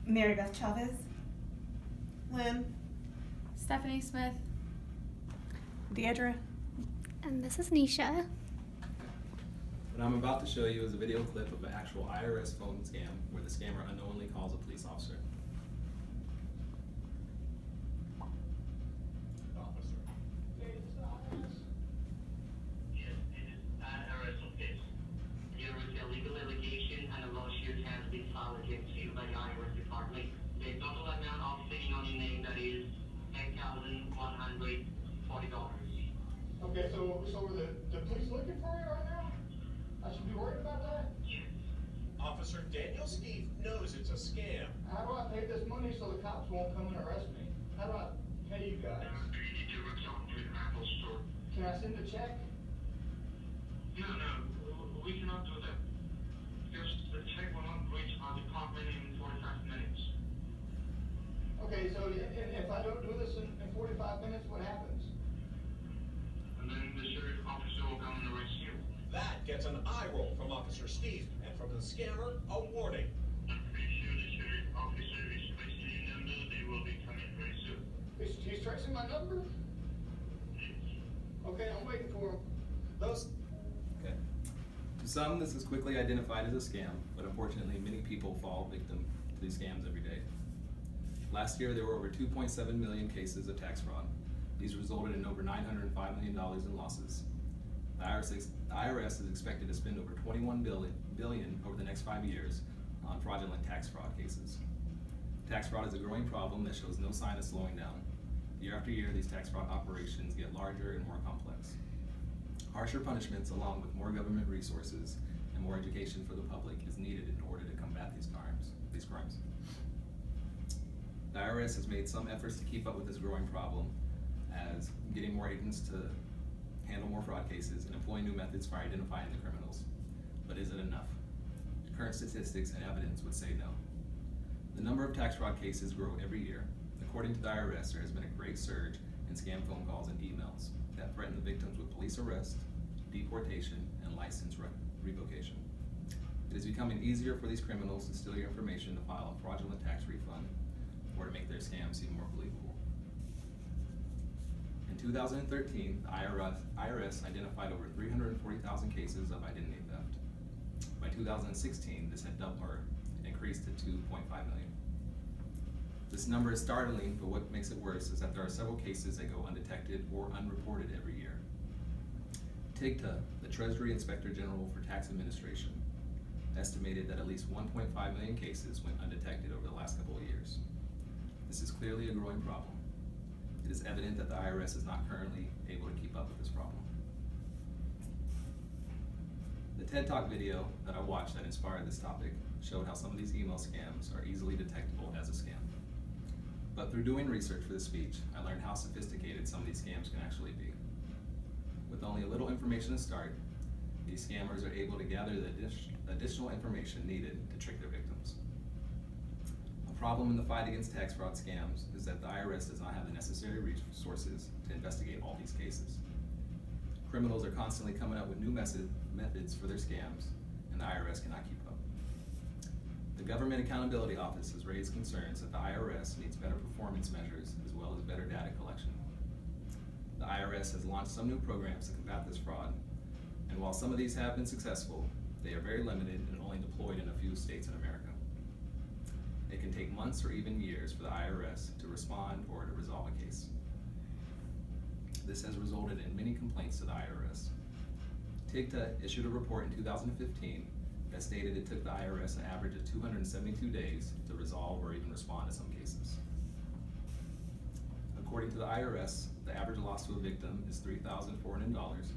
Mary Beth Chavez. Lynn. Stephanie Smith. Deidre. And this is Nisha. What I'm about to show you is a video clip of an actual IRS phone scam where the scammer unknowingly calls a police officer. Officer. Hey, this is IRS? Yes, it is IRS office. There is a legal allegation and a lawsuit has been filed against you by the IRS department. The total amount outstanding on your name, that is $10,140. Okay, so are the police looking for you right now? I should be worried about that? Yes. Officer Daniel Steve knows it's a scam. How do I pay this money so the cops won't come and arrest me? How do I pay you guys? You need to reach out to the Apple store. Can I send a check? No, we cannot do that. Because the check will not reach our department in 45 minutes. Okay, so if I don't do this in 45 minutes, what happens? And then the sheriff officer will come and arrest you. That gets an eye roll from Officer Steve, and from the scammer, a warning. I'm pretty sure the sheriff officer is tracing your number. They will be coming very soon. He's tracing my number? Okay, I'm waiting for him. Okay. To some, this is quickly identified as a scam, but unfortunately, many people fall victim to these scams every day. Last year, there were over 2.7 million cases of tax fraud. These resulted in over $905 million in losses. The IRS is expected to spend over $21 billion over the next 5 years on fraudulent tax fraud cases. Tax fraud is a growing problem that shows no sign of slowing down. Year after year, these tax fraud operations get larger and more complex. Harsher punishments, along with more government resources and more education for the public, is needed in order to combat these crimes. The IRS has made some efforts to keep up with this growing problem, as getting more agents to handle more fraud cases and employing new methods for identifying the criminals. But is it enough? Current statistics and evidence would say no. The number of tax fraud cases grow every year. According to the IRS, there has been a great surge in scam phone calls and emails that threaten the victims with police arrest, deportation, and license revocation. It is becoming easier for these criminals to steal your information to file a fraudulent tax refund or to make their scam seem more believable. In 2013, the IRS identified over 340,000 cases of identity theft. By 2016, this had doubled or increased to 2.5 million. This number is startling, but what makes it worse is that there are several cases that go undetected or unreported every year. TIGTA, the Treasury Inspector General for Tax Administration, estimated that at least 1.5 million cases went undetected over the last couple of years. This is clearly a growing problem. It is evident that the IRS is not currently able to keep up with this problem. The TED Talk video that I watched that inspired this topic showed how some of these email scams are easily detectable as a scam. But through doing research for this speech, I learned how sophisticated some of these scams can actually be. With only a little information to start, these scammers are able to gather the additional information needed to trick their victims. A problem in the fight against tax fraud scams is that the IRS does not have the necessary resources to investigate all these cases. Criminals are constantly coming up with new methods for their scams, and the IRS cannot keep up. The Government Accountability Office has raised concerns that the IRS needs better performance measures as well as better data collection. The IRS has launched some new programs to combat this fraud, and while some of these have been successful, they are very limited and only deployed in a few states in America. It can take months or even years for the IRS to respond or to resolve a case. This has resulted in many complaints to the IRS. TIGTA issued a report in 2015 that stated it took the IRS an average of 272 days to resolve or even respond to some cases. According to the IRS, the average loss to a victim is $3,400,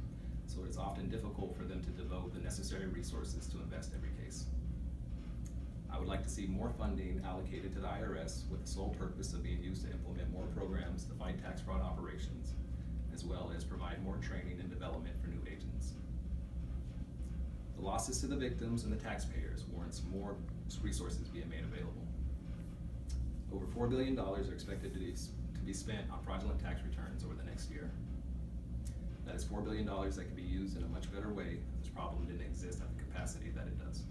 so it is often difficult for them to devote the necessary resources to invest every case. I would like to see more funding allocated to the IRS with the sole purpose of being used to implement more programs to fight tax fraud operations, as well as provide more training and development for new agents. The losses to the victims and the taxpayers warrants more resources being made available. Over $4 billion are expected to be spent on fraudulent tax returns over the next year. That is $4 billion that can be used in a much better way if this problem didn't exist at the capacity that it does.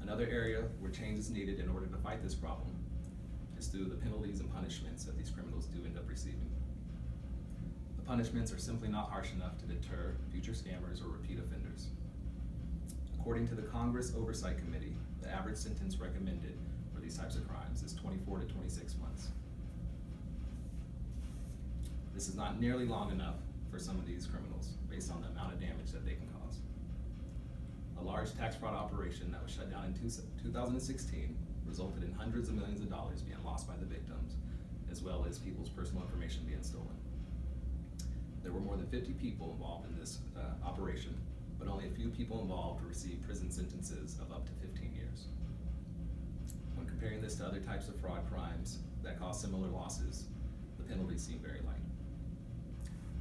Another area where change is needed in order to fight this problem is through the penalties and punishments that these criminals do end up receiving. The punishments are simply not harsh enough to deter future scammers or repeat offenders. According to the Congress Oversight Committee, the average sentence recommended for these types of crimes is 24 to 26 months. This is not nearly long enough for some of these criminals based on the amount of damage that they can cause. A large tax fraud operation that was shut down in 2016 resulted in hundreds of millions of dollars being lost by the victims, as well as people's personal information being stolen. There were more than 50 people involved in this operation, but only a few people involved received prison sentences of up to 15 years. When comparing this to other types of fraud crimes that cause similar losses, the penalties seem very light.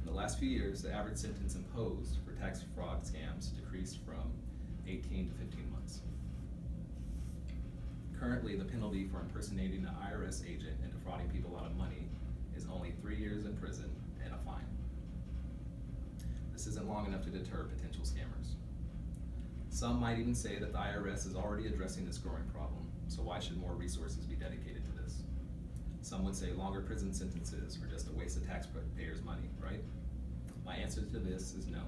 In the last few years, the average sentence imposed for tax fraud scams decreased from 18 to 15 months. Currently, the penalty for impersonating an IRS agent and defrauding people out of money is only 3 years in prison and a fine. This isn't long enough to deter potential scammers. Some might even say that the IRS is already addressing this growing problem, so why should more resources be dedicated to this? Some would say longer prison sentences are just a waste of taxpayers' money, right? My answer to this is no.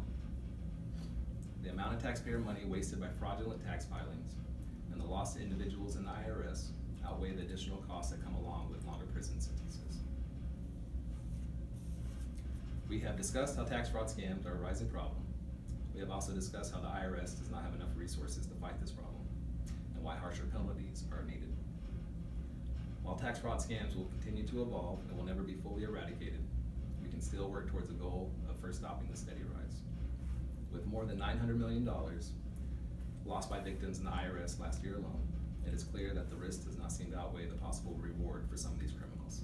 The amount of taxpayer money wasted by fraudulent tax filings and the loss to individuals in the IRS outweigh the additional costs that come along with longer prison sentences. We have discussed how tax fraud scams are a rising problem. We have also discussed how the IRS does not have enough resources to fight this problem and why harsher penalties are needed. While tax fraud scams will continue to evolve and will never be fully eradicated, we can still work towards the goal of first stopping the steady rise. With more than $900 million lost by victims in the IRS last year alone, it is clear that the risk does not seem to outweigh the possible reward for some of these criminals.